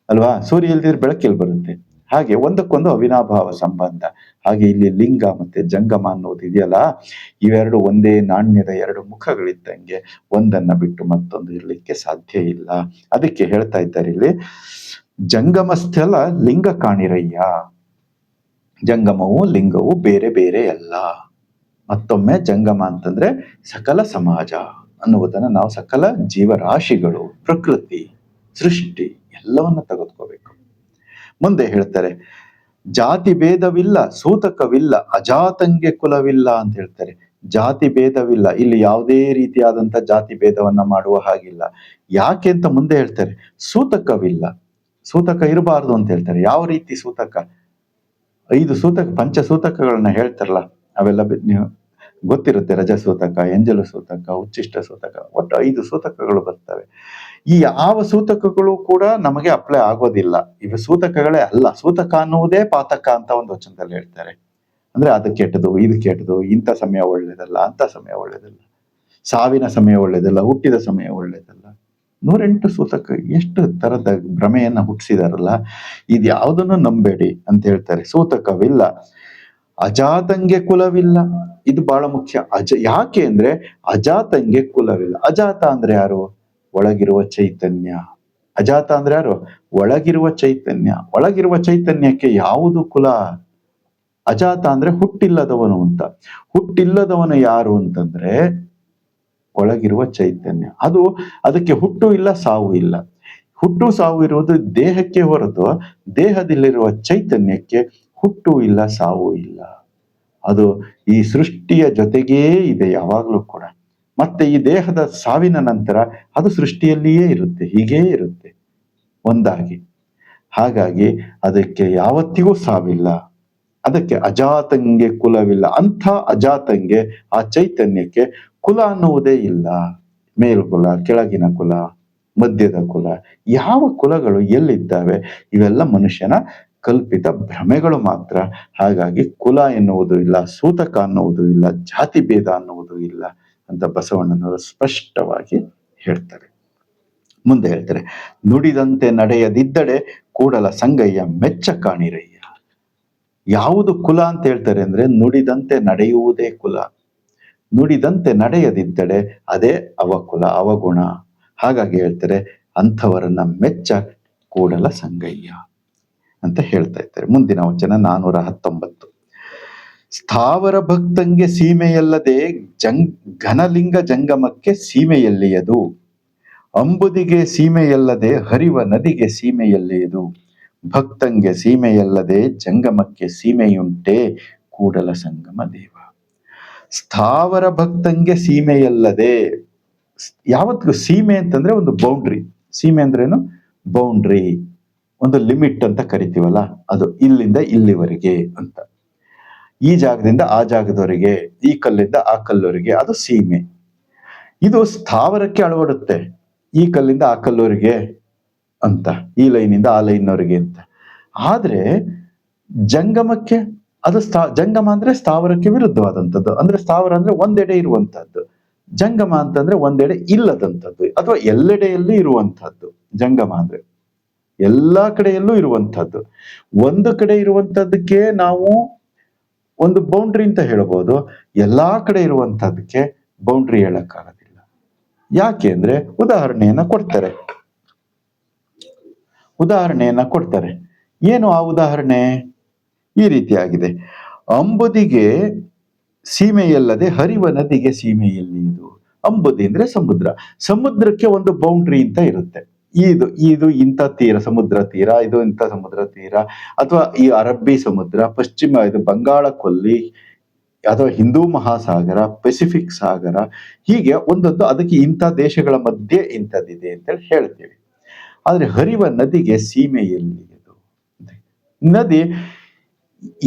ಅಲ್ವಾ? ಸೂರ್ಯ ಇಲ್ದಿದ್ರೆ ಬೆಳಕಿಲ್ ಬರುತ್ತೆ. ಹಾಗೆ ಒಂದಕ್ಕೊಂದು ಅವಿನಾಭಾವ ಸಂಬಂಧ. ಹಾಗೆ ಇಲ್ಲಿ ಲಿಂಗ ಮತ್ತೆ ಜಂಗಮ ಅನ್ನೋದು ಇದೆಯಲ್ಲ, ಇವೆರಡು ಒಂದೇ ನಾಣ್ಯದ ಎರಡು ಮುಖಗಳಿದ್ದಂಗೆ, ಒಂದನ್ನ ಬಿಟ್ಟು ಮತ್ತೊಂದು ಇರ್ಲಿಕ್ಕೆ ಸಾಧ್ಯ ಇಲ್ಲ. ಅದಕ್ಕೆ ಹೇಳ್ತಾ ಇದ್ದಾರೆ ಇಲ್ಲಿ, ಜಂಗಮ ಸ್ಥಳ ಲಿಂಗ ಕಾಣಿರಯ್ಯ. ಜಂಗಮವು ಲಿಂಗವು ಬೇರೆ ಬೇರೆ ಅಲ್ಲ. ಮತ್ತೊಮ್ಮೆ ಜಂಗಮ ಅಂತಂದ್ರೆ ಸಕಲ ಸಮಾಜ ಅನ್ನುವುದನ್ನ ನಾವು, ಸಕಲ ಜೀವರಾಶಿಗಳು, ಪ್ರಕೃತಿ, ಸೃಷ್ಟಿ ಎಲ್ಲವನ್ನ ತೆಗೆದುಕೋಬೇಕು. ಮುಂದೆ ಹೇಳ್ತಾರೆ, ಜಾತಿ ಭೇದವಿಲ್ಲ ಸೂತಕವಿಲ್ಲ ಅಜಾತಂಗೆ ಕುಲವಿಲ್ಲ ಅಂತ ಹೇಳ್ತಾರೆ. ಜಾತಿ ಭೇದವಿಲ್ಲ, ಇಲ್ಲಿ ಯಾವುದೇ ರೀತಿಯಾದಂತ ಜಾತಿ ಭೇದವನ್ನ ಮಾಡುವ ಹಾಗಿಲ್ಲ. ಯಾಕೆ ಅಂತ ಮುಂದೆ ಹೇಳ್ತಾರೆ. ಸೂತಕವಿಲ್ಲ, ಸೂತಕ ಇರಬಾರ್ದು ಅಂತ ಹೇಳ್ತಾರೆ. ಯಾವ ರೀತಿ ಸೂತಕ? 5 ಸೂತಕ, ಪಂಚಸೂತಕಗಳನ್ನ ಹೇಳ್ತಾರಲ್ಲ, ಅವೆಲ್ಲ ನೀವು ಗೊತ್ತಿರುತ್ತೆ. ರಜಸೂತಕ, ಎಂಜಲು ಸೂತಕ, ಉಚ್ಚಿಷ್ಟ ಸೂತಕ, ಒಟ್ಟು 5 ಸೂತಕಗಳು ಬರ್ತವೆ. ಈ ಯಾವ ಸೂತಕಗಳು ಕೂಡ ನಮಗೆ ಅಪ್ಲೈ ಆಗೋದಿಲ್ಲ. ಇವು ಸೂತಕಗಳೇ ಅಲ್ಲ. ಸೂತಕ ಅನ್ನುವುದೇ ಪಾತಕ ಅಂತ ಒಂದು ವಚನದಲ್ಲಿ ಹೇಳ್ತಾರೆ. ಅಂದ್ರೆ ಅದು ಕೆಟ್ಟದು, ಇದು ಕೆಟ್ಟದು, ಇಂಥ ಸಮಯ ಒಳ್ಳೇದಲ್ಲ, ಅಂತ ಸಮಯ ಒಳ್ಳೇದಲ್ಲ, ಸಾವಿನ ಸಮಯ ಒಳ್ಳೇದಲ್ಲ, ಹುಟ್ಟಿದ ಸಮಯ ಒಳ್ಳೇದಲ್ಲ. 108 ಸೂತಕ ಎಷ್ಟು ತರದ ಭ್ರಮೆಯನ್ನ ಹುಟ್ಟಿಸಿದಾರಲ್ಲ. ಇದ್ಯಾವುದನ್ನು ನಂಬೇಡಿ ಅಂತ ಹೇಳ್ತಾರೆ. ಸೂತಕವಿಲ್ಲ, ಅಜಾತಂಗೆ ಕುಲವಿಲ್ಲ. ಇದು ಬಹಳ ಮುಖ್ಯ. ಯಾಕೆ ಅಂದ್ರೆ ಅಜಾತಂಗೆ ಕುಲವಿಲ್ಲ. ಅಜಾತ ಅಂದ್ರೆ ಯಾರು? ಒಳಗಿರುವ ಚೈತನ್ಯ. ಅಜಾತ ಅಂದ್ರೆ ಯಾರು? ಒಳಗಿರುವ ಚೈತನ್ಯ. ಒಳಗಿರುವ ಚೈತನ್ಯಕ್ಕೆ ಯಾವುದು ಕುಲ? ಅಜಾತ ಅಂದ್ರೆ ಹುಟ್ಟಿಲ್ಲದವನು ಅಂತ. ಹುಟ್ಟಿಲ್ಲದವನು ಯಾರು ಅಂತಂದ್ರೆ ಒಳಗಿರುವ ಚೈತನ್ಯ. ಅದಕ್ಕೆ ಹುಟ್ಟು ಇಲ್ಲ, ಸಾವು ಇಲ್ಲ. ಹುಟ್ಟು ಸಾವು ಇರುವುದು ದೇಹಕ್ಕೆ ಹೊರತು ದೇಹದಲ್ಲಿರುವ ಚೈತನ್ಯಕ್ಕೆ ಹುಟ್ಟು ಇಲ್ಲ, ಸಾವು ಇಲ್ಲ. ಅದು ಈ ಸೃಷ್ಟಿಯ ಜೊತೆಗೇ ಇದೆ ಯಾವಾಗ್ಲೂ ಕೂಡ. ಮತ್ತೆ ಈ ದೇಹದ ಸಾವಿನ ನಂತರ ಅದು ಸೃಷ್ಟಿಯಲ್ಲಿಯೇ ಇರುತ್ತೆ, ಹೀಗೇ ಇರುತ್ತೆ ಒಂದಾಗಿ. ಹಾಗಾಗಿ ಅದಕ್ಕೆ ಯಾವತ್ತಿಗೂ ಸಾವಿಲ್ಲ. ಅದಕ್ಕೆ ಅಜಾತಂಗೆ ಕುಲವಿಲ್ಲ. ಅಂಥ ಅಜಾತಂಗೆ, ಆ ಚೈತನ್ಯಕ್ಕೆ ಕುಲ ಅನ್ನುವುದೇ ಇಲ್ಲ. ಮೇಲ್ಕುಲ, ಕೆಳಗಿನ ಕುಲ, ಮಧ್ಯದ ಕುಲ, ಯಾವ ಕುಲಗಳು ಎಲ್ಲಿದ್ದಾವೆ? ಇವೆಲ್ಲ ಮನುಷ್ಯನ ಕಲ್ಪಿತ ಭ್ರಮೆಗಳು ಮಾತ್ರ. ಹಾಗಾಗಿ ಕುಲ ಎನ್ನುವುದು ಇಲ್ಲ, ಸೂತಕ ಅನ್ನುವುದು ಇಲ್ಲ, ಜಾತಿ ಭೇದ ಅನ್ನುವುದು ಇಲ್ಲ ಅಂತ ಬಸವಣ್ಣನವರು ಸ್ಪಷ್ಟವಾಗಿ ಹೇಳ್ತಾರೆ. ಮುಂದೆ ಹೇಳ್ತಾರೆ, ನುಡಿದಂತೆ ನಡೆಯದಿದ್ದಡೆ ಕೂಡಲ ಸಂಗಯ್ಯ ಮೆಚ್ಚ ಕಾಣಿರಯ್ಯ. ಯಾವುದು ಕುಲ ಅಂತ ಹೇಳ್ತಾರೆ ಅಂದ್ರೆ ನುಡಿದಂತೆ ನಡೆಯುವುದೇ ಕುಲ. ನುಡಿದಂತೆ ನಡೆಯದಿದ್ದಡೆ ಅದೇ ಅವಕುಲ, ಅವಗುಣ. ಹಾಗಾಗಿ ಹೇಳ್ತಾರೆ, ಅಂಥವರನ್ನ ಮೆಚ್ಚ ಕೂಡಲ ಸಂಗಯ್ಯ ಅಂತ ಹೇಳ್ತಾ ಇದ್ದಾರೆ. ಮುಂದಿನ ವಚನ 419. ಸ್ಥಾವರ ಭಕ್ತಂಗೆ ಸೀಮೆಯಲ್ಲದೆ ಘನಲಿಂಗ ಜಂಗಮಕ್ಕೆ ಸೀಮೆಯಲ್ಲಿಯದು. ಅಂಬುದಿಗೆ ಸೀಮೆಯಲ್ಲದೆ ಹರಿವ ನದಿಗೆ ಸೀಮೆಯಲ್ಲಿಯದು. ಭಕ್ತಂಗೆ ಸೀಮೆಯಲ್ಲದೆ ಜಂಗಮಕ್ಕೆ ಸೀಮೆಯುಂಟೆ ಕೂಡಲ ಸಂಗಮ ದೇವ. ಸ್ಥಾವರ ಭಕ್ತಂಗೆ ಸೀಮೆಯಲ್ಲದೆ, ಯಾವತ್ತಿಗೂ ಸೀಮೆ ಅಂತಂದ್ರೆ ಒಂದು ಬೌಂಡ್ರಿ. ಸೀಮೆ ಅಂದ್ರೇನು? ಬೌಂಡ್ರಿ, ಒಂದು ಲಿಮಿಟ್ ಅಂತ ಕರಿತೀವಲ್ಲ, ಅದು ಇಲ್ಲಿಂದ ಇಲ್ಲಿವರೆಗೆ ಅಂತ. ಈ ಜಾಗದಿಂದ ಆ ಜಾಗದವರೆಗೆ, ಈ ಕಲ್ಲಿಂದ ಆ ಕಲ್ಲವರೆಗೆ, ಅದು ಸೀಮೆ. ಇದು ಸ್ಥಾವರಕ್ಕೆ ಅಳವಡುತ್ತೆ, ಈ ಕಲ್ಲಿಂದ ಆ ಕಲ್ಲವರೆಗೆ ಅಂತ, ಈ ಲೈನಿಂದ ಆ ಲೈನ್ನವರೆಗೆ ಅಂತ. ಆದ್ರೆ ಜಂಗಮಕ್ಕೆ ಅದು ಜಂಗಮ ಅಂದ್ರೆ ಸ್ಥಾವರಕ್ಕೆ ವಿರುದ್ಧವಾದಂಥದ್ದು. ಅಂದ್ರೆ ಸ್ಥಾವರ ಅಂದ್ರೆ ಒಂದೆಡೆ ಇರುವಂತಹದ್ದು, ಜಂಗಮ ಅಂತಂದ್ರೆ ಒಂದೆಡೆ ಇಲ್ಲದಂಥದ್ದು ಅಥವಾ ಎಲ್ಲೆಡೆಯಲ್ಲಿ ಇರುವಂತಹದ್ದು. ಜಂಗಮ ಅಂದ್ರೆ ಎಲ್ಲಾ ಕಡೆಯಲ್ಲೂ ಇರುವಂತಹದ್ದು. ಒಂದು ಕಡೆ ಇರುವಂತಹದ್ದಕ್ಕೆ ನಾವು ಒಂದು ಬೌಂಡ್ರಿ ಅಂತ ಹೇಳ್ಬೋದು, ಎಲ್ಲಾ ಕಡೆ ಇರುವಂತಹದ್ದಕ್ಕೆ ಬೌಂಡ್ರಿ ಹೇಳಕ್ಕಾಗೋದಿಲ್ಲ. ಯಾಕೆ ಅಂದ್ರೆ ಉದಾಹರಣೆಯನ್ನ ಕೊಡ್ತಾರೆ. ಏನು ಆ ಉದಾಹರಣೆ? ಈ ರೀತಿಯಾಗಿದೆ. ಅಂಬುದಿಗೆ ಸೀಮೆಯಲ್ಲದೆ ಹರಿವ ನದಿಗೆ ಸೀಮೆಯಲ್ಲಿ. ಅಂಬುದಿ ಅಂದ್ರೆ ಸಮುದ್ರ. ಸಮುದ್ರಕ್ಕೆ ಒಂದು ಬೌಂಡ್ರಿ ಅಂತ ಇರುತ್ತೆ. ಇದು ಇಂಥ ತೀರ, ಸಮುದ್ರ ತೀರ, ಇದು ಇಂಥ ಸಮುದ್ರ ತೀರ, ಅಥವಾ ಈ ಅರಬ್ಬಿ ಸಮುದ್ರ, ಪಶ್ಚಿಮ ಇದು ಬಂಗಾಳ ಕೊಲ್ಲಿ, ಅಥವಾ ಹಿಂದೂ ಮಹಾಸಾಗರ, ಪೆಸಿಫಿಕ್ ಸಾಗರ, ಹೀಗೆ ಒಂದೊಂದು ಅದಕ್ಕೆ ಇಂಥ ದೇಶಗಳ ಮಧ್ಯೆ ಇಂಥದ್ದಿದೆ ಅಂತ ಹೇಳ್ತೀವಿ. ಆದ್ರೆ ಹರಿವ ನದಿಗೆ ಸೀಮೆ ಎಲ್ಲಿಯದು? ನದಿ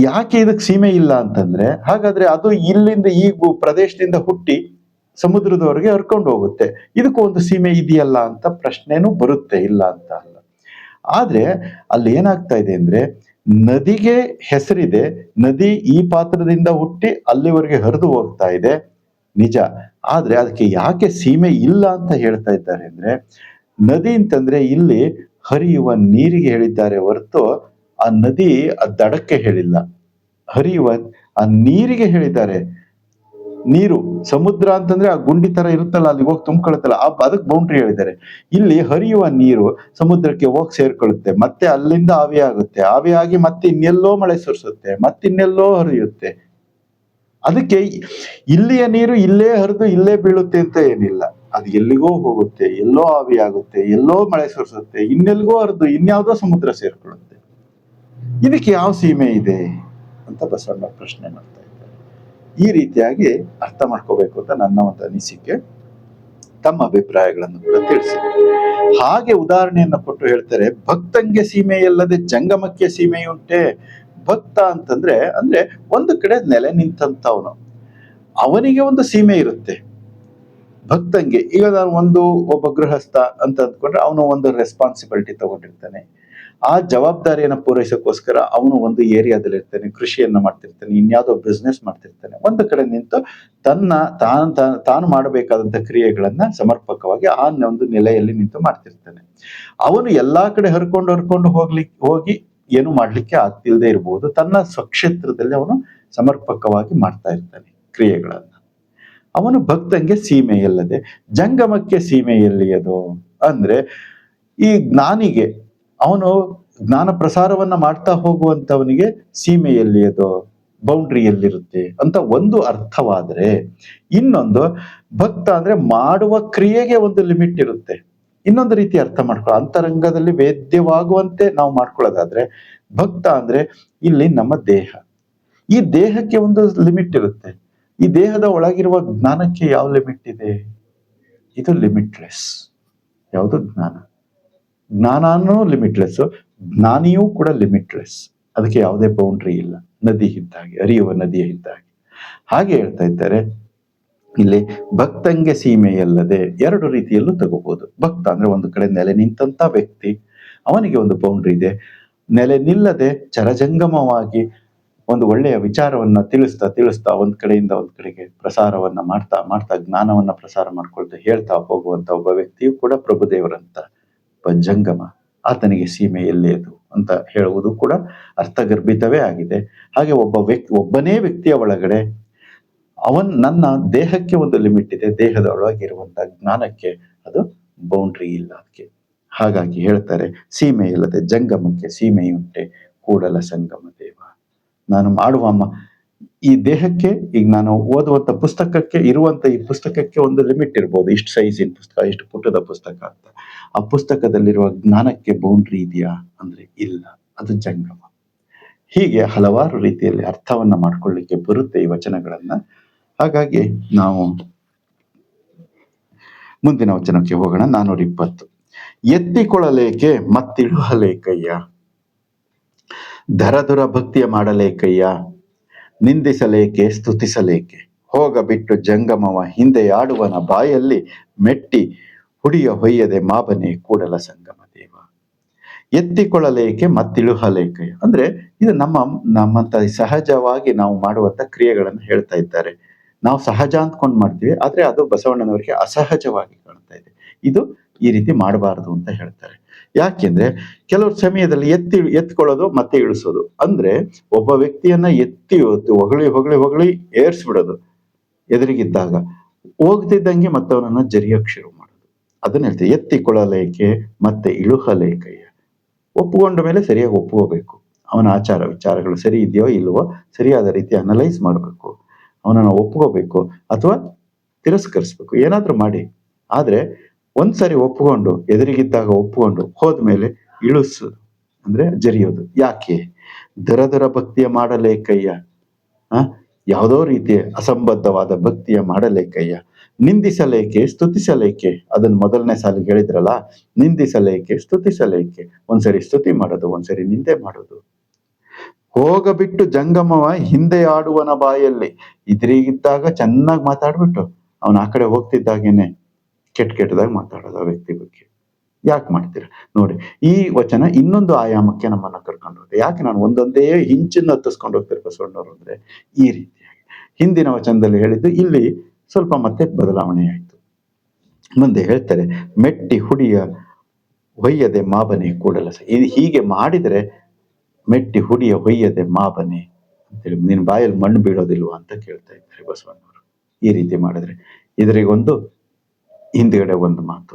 ಯಾಕೆ ಇದಕ್ಕೆ ಸೀಮೆ ಇಲ್ಲ ಅಂತಂದ್ರೆ, ಹಾಗಾದ್ರೆ ಅದು ಇಲ್ಲಿಂದ ಈ ಪ್ರದೇಶದಿಂದ ಹುಟ್ಟಿ ಸಮುದ್ರದವರೆಗೆ ಹರ್ಕೊಂಡು ಹೋಗುತ್ತೆ, ಇದಕ್ಕೂ ಒಂದು ಸೀಮೆ ಇದೆಯಲ್ಲ ಅಂತ ಪ್ರಶ್ನೆನೂ ಬರುತ್ತೆ, ಇಲ್ಲ ಅಂತ ಅಲ್ಲ. ಆದ್ರೆ ಅಲ್ಲಿ ಏನಾಗ್ತಾ ಇದೆ ಅಂದ್ರೆ, ನದಿಗೆ ಹೆಸರಿದೆ, ನದಿ ಈ ಪಾತ್ರದಿಂದ ಹುಟ್ಟಿ ಅಲ್ಲಿವರೆಗೆ ಹರಿದು ಹೋಗ್ತಾ ಇದೆ ನಿಜ. ಆದ್ರೆ ಅದಕ್ಕೆ ಯಾಕೆ ಸೀಮೆ ಇಲ್ಲ ಅಂತ ಹೇಳ್ತಾ ಇದ್ದಾರೆ ಅಂದ್ರೆ, ನದಿ ಅಂತಂದ್ರೆ ಇಲ್ಲಿ ಹರಿಯುವ ನೀರಿಗೆ ಹೇಳಿದ್ದಾರೆ ಹೊರತು ಆ ನದಿ ಆ ದಡಕ್ಕೆ ಹೇಳಿಲ್ಲ. ಹರಿಯುವ ಆ ನೀರಿಗೆ ಹೇಳಿದ್ದಾರೆ. ನೀರು, ಸಮುದ್ರ ಅಂತಂದ್ರೆ ಆ ಗುಂಡಿ ತರ ಇರುತ್ತಲ್ಲ, ಅಲ್ಲಿ ಹೋಗಿ ತುಂಬ್ಕೊಳುತ್ತಲ್ಲ, ಅದಕ್ಕೆ ಬೌಂಡ್ರಿ ಹೇಳಿದ್ದಾರೆ. ಇಲ್ಲಿ ಹರಿಯುವ ನೀರು ಸಮುದ್ರಕ್ಕೆ ಹೋಗಿ ಸೇರ್ಕೊಳ್ಳುತ್ತೆ, ಮತ್ತೆ ಅಲ್ಲಿಂದ ಆವಿಯಾಗುತ್ತೆ, ಆವಿಯಾಗಿ ಮತ್ತೆ ಇನ್ನೆಲ್ಲೋ ಮಳೆ ಸುರಿಸುತ್ತೆ, ಮತ್ತಿನ್ನೆಲ್ಲೋ ಹರಿಯುತ್ತೆ. ಅದಕ್ಕೆ ಇಲ್ಲಿಯ ನೀರು ಇಲ್ಲೇ ಹರಿದು ಇಲ್ಲೇ ಬೀಳುತ್ತೆ ಅಂತ ಏನಿಲ್ಲ. ಅದು ಎಲ್ಲಿಗೋ ಹೋಗುತ್ತೆ, ಎಲ್ಲೋ ಆವಿಯಾಗುತ್ತೆ, ಎಲ್ಲೋ ಮಳೆ ಸುರಿಸುತ್ತೆ, ಇನ್ನೆಲ್ಗೋ ಹರಿದು ಇನ್ಯಾವುದೋ ಸಮುದ್ರ ಸೇರ್ಕೊಳ್ಳುತ್ತೆ. ಇದಕ್ಕೆ ಯಾವ ಸೀಮೆ ಇದೆ ಅಂತ ಬಸವಣ್ಣ ಪ್ರಶ್ನೆ ಮಾಡ್ತಾ ಇದ್ದಾರೆ. ಈ ರೀತಿಯಾಗಿ ಅರ್ಥ ಮಾಡ್ಕೋಬೇಕು ಅಂತ ನನ್ನ ಒಂದು ಅನಿಸಿಕೆ. ತಮ್ಮ ಅಭಿಪ್ರಾಯಗಳನ್ನು ಕೂಡ ತಿಳಿಸಿ. ಹಾಗೆ ಉದಾಹರಣೆಯನ್ನ ಕೊಟ್ಟು ಹೇಳ್ತಾರೆ, ಭಕ್ತಂಗೆ ಸೀಮೆ ಇಲ್ಲದೆ ಜಂಗಮಕ್ಕೆ ಸೀಮೆಯುಂಟೆ. ಭಕ್ತ ಅಂತಂದ್ರೆ ಒಂದು ಕಡೆ ನೆಲೆ ನಿಂತಂತವನು, ಅವನಿಗೆ ಒಂದು ಸೀಮೆ ಇರುತ್ತೆ. ಭಕ್ತಂಗೆ, ಈಗ ನಾನು ಒಬ್ಬ ಗೃಹಸ್ಥ ಅಂತ ಅಂದ್ಕೊಂಡ್ರೆ ಅವನು ಒಂದು ರೆಸ್ಪಾನ್ಸಿಬಿಲಿಟಿ ತಗೊಂಡಿರ್ತಾನೆ. ಆ ಜವಾಬ್ದಾರಿಯನ್ನು ಪೂರೈಸೋಕ್ಕೋಸ್ಕರ ಅವನು ಒಂದು ಏರಿಯಾದಲ್ಲಿ ಇರ್ತಾನೆ, ಕೃಷಿಯನ್ನ ಮಾಡ್ತಿರ್ತಾನೆ, ಇನ್ಯಾವುದೋ ಬಿಸ್ನೆಸ್ ಮಾಡ್ತಿರ್ತಾನೆ. ಒಂದು ಕಡೆ ನಿಂತು ತಾನು ಮಾಡಬೇಕಾದಂತ ಕ್ರಿಯೆಗಳನ್ನ ಸಮರ್ಪಕವಾಗಿ ಆ ಒಂದು ನೆಲೆಯಲ್ಲಿ ನಿಂತು ಮಾಡ್ತಿರ್ತಾನೆ. ಅವನು ಎಲ್ಲಾ ಕಡೆ ಹರ್ಕೊಂಡು ಹೋಗಿ ಏನು ಮಾಡ್ಲಿಕ್ಕೆ ಆಗ್ತಿಲ್ದೇ ಇರಬಹುದು. ತನ್ನ ಸ್ವಕ್ಷೇತ್ರದಲ್ಲಿ ಅವನು ಸಮರ್ಪಕವಾಗಿ ಮಾಡ್ತಾ ಇರ್ತಾನೆ ಕ್ರಿಯೆಗಳನ್ನ. ಅವನು ಭಕ್ತಂಗೆ ಸೀಮೆ ಇಲ್ಲದೆ ಜಂಗಮಕ್ಕೆ ಸೀಮೆ ಎಲ್ಲಿಯದು ಅಂದ್ರೆ, ಈ ಜ್ಞಾನಿಗೆ ಅವನು ಜ್ಞಾನ ಪ್ರಸಾರವನ್ನ ಮಾಡ್ತಾ ಹೋಗುವಂತವನಿಗೆ ಸೀಮೆ ಎಲ್ಲಿಯದು, ಬೌಂಡ್ರಿ ಎಲ್ಲಿರುತ್ತೆ ಅಂತ ಒಂದು ಅರ್ಥವಾದ್ರೆ, ಇನ್ನೊಂದು ಭಕ್ತ ಅಂದ್ರೆ ಮಾಡುವ ಕ್ರಿಯೆಗೆ ಒಂದು ಲಿಮಿಟ್ ಇರುತ್ತೆ. ಇನ್ನೊಂದು ರೀತಿ ಅರ್ಥ ಮಾಡ್ಕೊಳ್ಳೋ, ಅಂತರಂಗದಲ್ಲಿ ವೇದ್ಯವಾಗುವಂತೆ ನಾವು ಮಾಡ್ಕೊಳ್ಳೋದಾದ್ರೆ, ಭಕ್ತ ಅಂದ್ರೆ ಇಲ್ಲಿ ನಮ್ಮ ದೇಹ, ಈ ದೇಹಕ್ಕೆ ಒಂದು ಲಿಮಿಟ್ ಇರುತ್ತೆ. ಈ ದೇಹದ ಒಳಗಿರುವ ಜ್ಞಾನಕ್ಕೆ ಯಾವ ಲಿಮಿಟ್ ಇದೆ? ಇದು ಲಿಮಿಟ್ಲೆಸ್. ಯಾವುದು? ಜ್ಞಾನನೂ ಲಿಮಿಟ್ಲೆಸ್, ಜ್ಞಾನಿಯೂ ಕೂಡ ಲಿಮಿಟ್ಲೆಸ್. ಅದಕ್ಕೆ ಯಾವುದೇ ಬೌಂಡ್ರಿ ಇಲ್ಲ. ನದಿ ಇದ್ದಾಗೆ, ಹರಿಯುವ ನದಿಯ ಇದ್ದಾಗೆ. ಹಾಗೆ ಹೇಳ್ತಾ ಇದ್ದಾರೆ ಇಲ್ಲಿ, ಭಕ್ತಂಗೆ ಸೀಮೆಯಲ್ಲದೆ ಎರಡು ರೀತಿಯಲ್ಲೂ ತಗೋಬಹುದು. ಭಕ್ತ ಅಂದ್ರೆ ಒಂದು ಕಡೆ ನೆಲೆ ನಿಂತ ವ್ಯಕ್ತಿ, ಅವನಿಗೆ ಒಂದು ಬೌಂಡ್ರಿ ಇದೆ. ನೆಲೆ ನಿಲ್ಲದೆ ಚರಜಂಗಮವಾಗಿ ಒಂದು ಒಳ್ಳೆಯ ವಿಚಾರವನ್ನ ತಿಳಿಸ್ತಾ ಒಂದ್ ಕಡೆಯಿಂದ ಒಂದ್ ಕಡೆಗೆ ಪ್ರಸಾರವನ್ನ ಮಾಡ್ತಾ ಜ್ಞಾನವನ್ನ ಪ್ರಸಾರ ಮಾಡ್ಕೊಳ್ತಾ ಹೇಳ್ತಾ ಹೋಗುವಂತ ಒಬ್ಬ ವ್ಯಕ್ತಿಯು ಕೂಡ ಪ್ರಭುದೇವರಂತ ಜಂಗಮ. ಆತನಿಗೆ ಸೀಮೆ ಎಲ್ಲಿಯದು ಅಂತ ಹೇಳುವುದು ಕೂಡ ಅರ್ಥಗರ್ಭಿತವೇ ಆಗಿದೆ. ಹಾಗೆ ಒಬ್ಬನೇ ವ್ಯಕ್ತಿಯ ಒಳಗಡೆ ನನ್ನ ದೇಹಕ್ಕೆ ಒಂದು ಲಿಮಿಟ್ ಇದೆ, ದೇಹದ ಒಳಗಿರುವಂತಹ ಜ್ಞಾನಕ್ಕೆ ಅದು ಬೌಂಡ್ರಿ ಇಲ್ಲ ಅದಕ್ಕೆ. ಹಾಗಾಗಿ ಹೇಳ್ತಾರೆ, ಸೀಮೆ ಇಲ್ಲದೆ ಜಂಗಮಕ್ಕೆ ಸೀಮೆಯುಂಟೆ ಕೂಡಲ ಸಂಗಮ ದೇವ. ನಾನು ಮಾಡುವ ಈ ದೇಹಕ್ಕೆ, ಈಗ ನಾನು ಓದುವಂತ ಪುಸ್ತಕಕ್ಕೆ ಇರುವಂತ ಈ ಪುಸ್ತಕಕ್ಕೆ ಒಂದು ಲಿಮಿಟ್ ಇರ್ಬೋದು, ಇಷ್ಟು ಸೈಜಿನ ಪುಸ್ತಕ, ಇಷ್ಟು ಪುಟದ ಪುಸ್ತಕ ಅಂತ. ಆ ಪುಸ್ತಕದಲ್ಲಿರುವ ಜ್ಞಾನಕ್ಕೆ ಬೌಂಡ್ರಿ ಇದೆಯಾ ಅಂದ್ರೆ ಇಲ್ಲ, ಅದು ಜಂಗಮ. ಹೀಗೆ ಹಲವಾರು ರೀತಿಯಲ್ಲಿ ಅರ್ಥವನ್ನ ಮಾಡ್ಕೊಳ್ಳಿಕ್ಕೆ ಬರುತ್ತೆ ಈ ವಚನಗಳನ್ನ. ಹಾಗಾಗಿ ನಾವು ಮುಂದಿನ ವಚನಕ್ಕೆ ಹೋಗೋಣ. 420. ಎತ್ತಿಕೊಳ್ಳಲೇಕೆ ಮತ್ತಿಳುಹಲೇಕಯ್ಯ, ಧರಧುರ ಭಕ್ತಿಯ ಮಾಡಲೇಕಯ್ಯ, ನಿಂದಿಸಲೇಕೆ ಸ್ತುತಿಸಲೇಕೆ, ಹೋಗ ಬಿಟ್ಟು ಜಂಗಮವ ಹಿಂದೆ ಆಡುವನ ಬಾಯಲ್ಲಿ ಮೆಟ್ಟಿ ಹುಡಿಯ ಹೊಯ್ಯದೆ ಮಾಬನೆ ಕೂಡಲ ಸಂಗಮ ದೇವ. ಎತ್ತಿಕೊಳ್ಳಲೇಕೆ ಮತ್ತಿಳುಹಲೇಕಯ್ಯ ಅಂದ್ರೆ, ಇದು ನಮ್ಮಂತ ಸಹಜವಾಗಿ ನಾವು ಮಾಡುವಂತ ಕ್ರಿಯೆಗಳನ್ನು ಹೇಳ್ತಾ ಇದ್ದಾರೆ. ನಾವು ಸಹಜ ಅಂದ್ಕೊಂಡು ಮಾಡ್ತೀವಿ, ಆದ್ರೆ ಅದು ಬಸವಣ್ಣನವರಿಗೆ ಅಸಹಜವಾಗಿ ಕಾಣ್ತಾ ಇದೆ. ಇದು ಈ ರೀತಿ ಮಾಡಬಾರದು ಅಂತ ಹೇಳ್ತಾರೆ. ಯಾಕೆಂದ್ರೆ ಕೆಲವು ಸಮಯದಲ್ಲಿ ಎತ್ಕೊಳ್ಳೋದು ಮತ್ತೆ ಇಳಿಸೋದು ಅಂದ್ರೆ, ಒಬ್ಬ ವ್ಯಕ್ತಿಯನ್ನ ಎತ್ತಿ ಹೊಗಳಿ ಏರ್ಸ್ಬಿಡೋದು ಎದುರಿಗಿದ್ದಾಗ, ಹೋಗ್ತಿದ್ದಂಗೆ ಮತ್ತೆ ಅವನನ್ನ ಜರಿಯಕ್ ಶುರು ಮಾಡೋದು. ಅದನ್ನ ಹೇಳ್ತೀವಿ, ಎತ್ತಿಕೊಳ್ಳಲೇಕೆ ಮತ್ತೆ ಇಳುಹಲೇಕಯ್ಯ. ಒಪ್ಪುಗೊಂಡ ಮೇಲೆ ಸರಿಯಾಗಿ ಒಪ್ಪುಕೋಬೇಕು. ಅವನ ಆಚಾರ ವಿಚಾರಗಳು ಸರಿ ಇದೆಯೋ ಇಲ್ವೋ ಸರಿಯಾದ ರೀತಿ ಅನಲೈಸ್ ಮಾಡಬೇಕು. ಅವನನ್ನ ಒಪ್ಕೋಬೇಕು ಅಥವಾ ತಿರಸ್ಕರಿಸ್ಬೇಕು, ಏನಾದ್ರೂ ಮಾಡಿ. ಆದ್ರೆ ಒಂದ್ಸರಿ ಒಪ್ಕೊಂಡು, ಎದುರಿಗಿದ್ದಾಗ ಒಪ್ಕೊಂಡು ಹೋದ್ಮೇಲೆ ಇಳಿಸೋದು ಅಂದ್ರೆ ಜರಿಯೋದು. ಯಾಕೆ? ದರ ಭಕ್ತಿಯ ಮಾಡಲೇಕಯ್ಯ, ಯಾವುದೋ ರೀತಿಯ ಅಸಂಬದ್ಧವಾದ ಭಕ್ತಿಯ ಮಾಡಲೇಕಯ್ಯ, ನಿಂದಿಸಲೇಕೆ ಸ್ತುತಿಸಲೇಕೆ. ಅದನ್ನ ಮೊದಲನೇ ಸಾಲಿಗೆ ಹೇಳಿದ್ರಲ್ಲ, ನಿಂದಿಸಲೇಕೆ ಸ್ತುತಿಸಲೇಕೆ. ಒಂದ್ಸರಿ ಸ್ತುತಿ ಮಾಡೋದು, ಒಂದ್ಸರಿ ನಿಂದೆ ಮಾಡೋದು. ಹೋಗ ಬಿಟ್ಟು ಜಂಗಮವ ಹಿಂದೆ ಆಡುವನ ಬಾಯಲ್ಲಿ, ಇದ್ರಿಗಿದ್ದಾಗ ಚೆನ್ನಾಗಿ ಮಾತಾಡ್ಬಿಟ್ಟು ಅವನ ಆ ಕಡೆ ಹೋಗ್ತಿದ್ದಾಗೇನೆ ಕೆಟ್ಟದಾಗಿ ಮಾತಾಡೋದು ಆ ವ್ಯಕ್ತಿ ಬಗ್ಗೆ. ಯಾಕೆ ಮಾಡ್ತೀರ ನೋಡಿ? ಈ ವಚನ ಇನ್ನೊಂದು ಆಯಾಮಕ್ಕೆ ನಮ್ಮನ್ನ ಕರ್ಕೊಂಡು ಹೋಗುತ್ತೆ. ಯಾಕೆ ನಾನು ಒಂದೊಂದೇ ಹಿಂಚನ್ನು ಹತ್ತಿಸ್ಕೊಂಡು ಹೋಗ್ತಾರೆ ಬಸವಣ್ಣವರು ಅಂದ್ರೆ, ಈ ರೀತಿಯಾಗಿ ಹಿಂದಿನ ವಚನದಲ್ಲಿ ಹೇಳಿದ್ದು ಇಲ್ಲಿ ಸ್ವಲ್ಪ ಮತ್ತೆ ಬದಲಾವಣೆ ಆಯ್ತು. ಮುಂದೆ ಹೇಳ್ತಾರೆ, ಮೆಟ್ಟಿ ಹುಡಿಯ ಹೊಯ್ಯದೆ ಮಾಬನೆ ಕೂಡಲ. ಹೀಗೆ ಮಾಡಿದರೆ ಮೆಟ್ಟಿ ಹುಡಿಯ ಹೊಯ್ಯದೆ ಮಾಬನೆ ಅಂತೇಳಿ, ನಿನ್ನ ಬಾಯಲ್ಲಿ ಮಣ್ಣು ಬೀಳೋದಿಲ್ವಾ ಅಂತ ಕೇಳ್ತಾ ಇದ್ದಾರೆ ಬಸವಣ್ಣವರು. ಈ ರೀತಿ ಮಾಡಿದ್ರೆ ಇದರಿಗೊಂದು ಹಿಂದ್ಗಡೆ ಒಂದು ಮಾತು,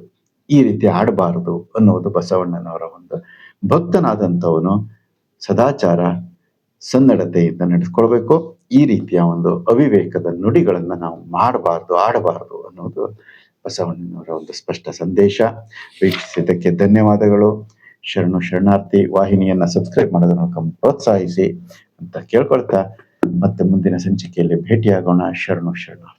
ಈ ರೀತಿ ಆಡಬಾರದು ಅನ್ನೋದು ಬಸವಣ್ಣನವರ ಒಂದು. ಭಕ್ತನಾದಂಥವನು ಸದಾಚಾರ ಸನ್ನಡತೆಯಿಂದ ನಡೆಸ್ಕೊಳ್ಬೇಕು. ಈ ರೀತಿಯ ಒಂದು ಅವಿವೇಕದ ನುಡಿಗಳನ್ನ ನಾವು ಆಡಬಾರದು ಅನ್ನೋದು ಬಸವಣ್ಣನವರ ಒಂದು ಸ್ಪಷ್ಟ ಸಂದೇಶ. ವೀಕ್ಷಿಸಿದ್ದಕ್ಕೆ ಧನ್ಯವಾದಗಳು. ಶರಣಾರ್ಥಿ ವಾಹಿನಿಯನ್ನ ಸಬ್ಸ್ಕ್ರೈಬ್ ಮಾಡೋದನ್ನ ಪ್ರೋತ್ಸಾಹಿಸಿ ಅಂತ ಕೇಳ್ಕೊಳ್ತಾ, ಮತ್ತೆ ಮುಂದಿನ ಸಂಚಿಕೆಯಲ್ಲಿ ಭೇಟಿಯಾಗೋಣ. ಶರಣಾರ್ಥಿ.